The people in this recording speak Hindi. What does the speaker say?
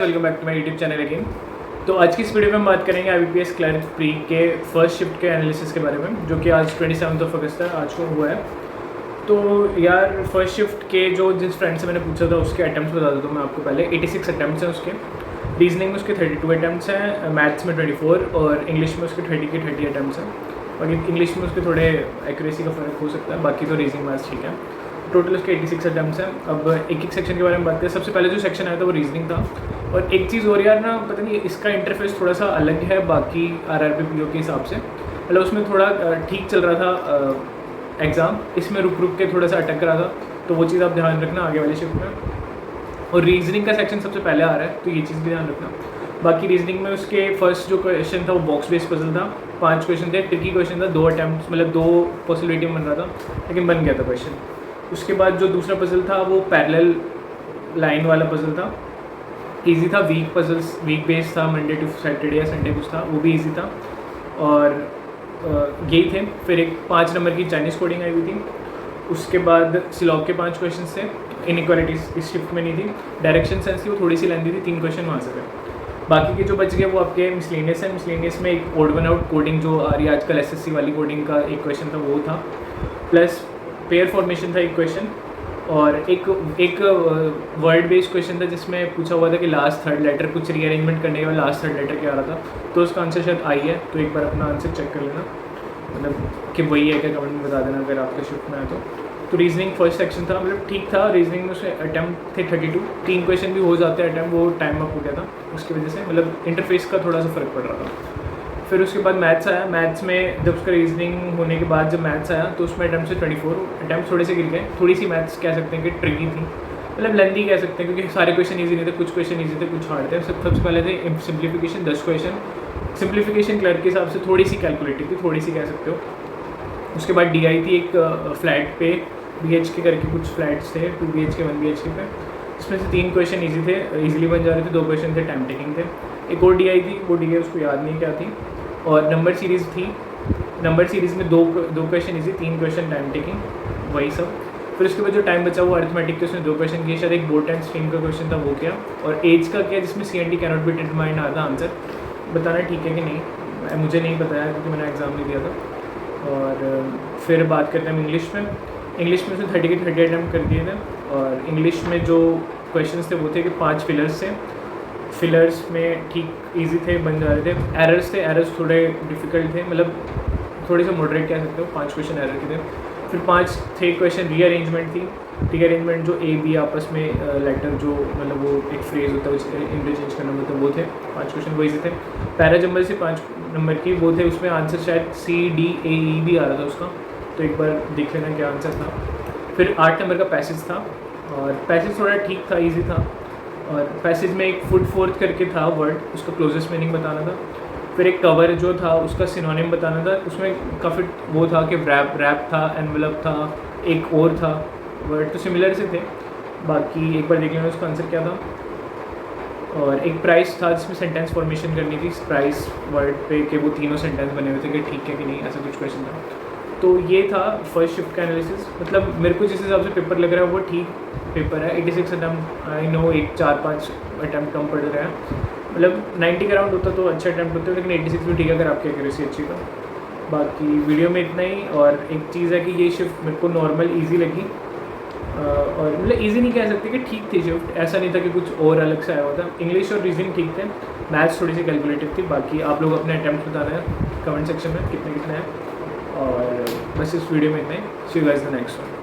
Welcome back to my YouTube channel again. तो आज की इस वीडियो में हम बात करेंगे IBPS क्लर्क प्री के फर्स्ट शिफ्ट के एनालिसिस के बारे में, जो कि आज 27 अगस्त है, आज को हुआ है। तो यार फर्स्ट शिफ्ट के जिस फ्रेंड से मैंने पूछा था उसके अटैम्प्ट्स बता देता हूँ मैं आपको पहले। 86 अटैम्प्ट्स हैं उसके। रीजनिंग में उसके 32 अटैम्प्ट्स हैं, मैथ्स में 24 और इंग्लिश में उसके 30 के 30 अटैम्प्ट्स हैं। बाकी इंग्लिश में उसके थोड़े एक्यूरेसी का फ़र्क हो सकता है, बाकी तो रीजनिंग मैथ्स ठीक है। टोटल उसके 86 अटैम्प्ट्स हैं। अब एक सेक्शन के बारे में बात करें। सबसे पहले जो सेक्शन आया था वो रीजनिंग था। और एक चीज़ और यार ना, पता नहीं इसका इंटरफेस थोड़ा सा अलग है बाकी RRB PO के हिसाब से। मतलब उसमें थोड़ा ठीक चल रहा था एग्ज़ाम, इसमें रुक के थोड़ा सा अटक रहा था, तो वो चीज़ आप ध्यान रखना आगे वाले शिफ्ट में। और रीजनिंग का सेक्शन सबसे पहले आ रहा है, तो ये चीज़ भी ध्यान रखना। बाकी रीजनिंग में उसके फर्स्ट जो क्वेश्चन था वो बॉक्स बेस्ड पजल था। 5 क्वेश्चन थे, ट्रिकी क्वेश्चन था, 2 अटैम्प्ट मतलब 2 पॉसिबिलिटी में बन रहा था, लेकिन बन गया था क्वेश्चन। उसके बाद जो दूसरा पजल था वो पैरेलल लाइन वाला पजल था। इजी था, वीक बेस्ड था, मंडे टू सैटरडे या संडे कुछ था, वो भी इजी था। और यही थे। फिर एक 5 नंबर की चाइनीज़ कोडिंग आई हुई थी। उसके बाद सिलॉग के 5 क्वेश्चन थे। इनइक्वालिटीज़ इस शिफ्ट में नहीं थी। डायरेक्शन सेंस की वो थोड़ी सी लेंथी थी, 3 क्वेश्चन वहाँ से थे। बाकी के जो बच गए वो आपके मिसलेनियस है। मिसलेनियस में एक ओड वन आउट कोडिंग जो आ रही है आजकल SSC वाली कोडिंग का एक क्वेश्चन था वो था, प्लस पेयर फॉर्मेशन था एक क्वेश्चन, और एक वर्ड बेस्ड क्वेश्चन था जिसमें पूछा हुआ था कि लास्ट थर्ड लेटर कुछ रीअरेंजमेंट करने के बाद लास्ट थर्ड लेटर क्या आ रहा था, तो उसका आंसर शायद आई है। तो एक बार अपना आंसर चेक कर लेना, मतलब कि वही है क्या, कमेंट में बता देना अगर आपके शिफ्ट में आए तो रीजनिंग फर्स्ट सेक्शन था, मतलब ठीक था। रीजनिंग में उसमें अटैम्प्ट थे 32, 3 क्वेश्चन भी हो जाते हैं अटैम्प्ट, वो टाइम अप हो गया था उसकी वजह से, मतलब इंटरफेस का थोड़ा सा फ़र्क पड़ रहा था। फिर उसके बाद मैथ्स आया। मैथ्स में जब उसका रीजनिंग होने के बाद जब मैथ्स आया तो उसमें अटैम्प्ट से 24 अटैम्प्ट थोड़े से गिर गए। थोड़ी सी मैथ्स कह सकते हैं कि ट्रिकी थी, मतलब लेंथी कह सकते हैं, क्योंकि सारे क्वेश्चन ईजी नहीं थे, कुछ क्वेश्चन ईजी थे, कुछ हार्ड थे। सबसे पहले थे सिंप्लीफिकेशन, 10 क्वेश्चन। सिंप्लीफिकेशन क्लर्क के हिसाब से थोड़ी सी कैलकुलेटिव थी, थोड़ी सी कह सकते हो। उसके बाद DI थी एक फ्लैट पे BHK करके कुछ फ्लैट्स थे, 2 BHK 1 BHK पे, इसमें से 3 क्वेश्चन ईजी थे, ईजिली बन जा रहे थे। 2 क्वेश्चन थे टाइम टेकिंग थे। एक और DI थी, वो DI उसको याद नहीं क्या थी। और नंबर सीरीज़ थी। नंबर सीरीज़ में दो question easy, 3 question time taking, वही सब। फिर उसके बाद जो टाइम बचा वो अरिथमेटिक के, उसमें 2 क्वेश्चन किए, शायद एक बोट एंड स्ट्रीम का क्वेश्चन था वो किया, और एज का किया जिसमें CNT कैनॉट बी डिटरमाइंड आता था आंसर। बताना ठीक है कि नहीं, मुझे नहीं बताया क्योंकि मैंने एग्ज़ाम नहीं दिया था। और फिर बात करते हैं इंग्लिश में। इंग्लिश में उसने 30 के 30 अटैम्प्ट कर दिए थे। और इंग्लिश में जो क्वेश्चन थे वो थे कि 5 फिलर्स थे। फिलर्स में ठीक इजी थे, बन जा रहे थे। एरर्स थे, एरर्स थोड़े डिफ़िकल्ट थे, मतलब थोड़े से मॉडरेट कह सकते हो। 5 क्वेश्चन एरर के थे। फिर 5 थे क्वेश्चन रीअरेंजमेंट थी। रीअरेंजमेंट जो A B आपस में लेटर जो मतलब वो एक फ्रेज होता है उसे इंटरचेंज करना होता है, वो थे 5 क्वेश्चन, वो इजी थे। पैरा जंबल से 5 नंबर की वो थे, उसमें आंसर शायद C D A E भी आ रहा था उसका, तो एक बार देख लेना क्या आंसर था। फिर 8 नंबर का पैसेज था, और पैसेज थोड़ा ठीक था, ईजी था। और पैसेज में एक फुट फोर्थ करके था वर्ड, उसका क्लोजेस्ट मीनिंग बताना था। फिर एक कवर जो था उसका सिनोनिम बताना था। उसमें काफ़ी वो था कि रैप था, एनवेलप था, एक और था वर्ड, तो सिमिलर से थे। बाकी एक बार देख लेना उसका आंसर क्या था। और एक प्राइस था जिसमें सेंटेंस फॉर्मेशन करनी थी प्राइस वर्ड पे, कि वो तीनों सेंटेंस बने हुए थे कि ठीक है कि नहीं, ऐसा कुछ क्वेश्चन था। तो ये था फर्स्ट शिफ्ट का एनालिसिस। मतलब मेरे को जिस हिसाब से पेपर लग रहा है वो ठीक पेपर है। 86 अटैम्प्ट, आई नो एक 4-5 अटैम्प्ट कम पड़ रहा है, मतलब 90 के अराउंड होता तो अच्छे अटैम्प्ट होते, लेकिन 86 भी ठीक है अगर आपकी एक्यूरेसी अच्छी तो। बाकी वीडियो में इतना ही। और एक चीज़ है कि ये शिफ्ट मेरे को नॉर्मल ईजी लगी, और मतलब ईजी नहीं कह सकते कि ठीक थी शिफ्ट, ऐसा नहीं था कि कुछ और अलग से आया हुआ था। इंग्लिश और रीजनिंग ठीक थे, मैथ्स थोड़ी सी कैलकुलेटिव थी। बाकी आप लोग अपने अटैम्प्ट बताना है कमेंट सेक्शन में कितने कितने हैं। और बस इस वीडियो में इतना ही। See you guys the next one.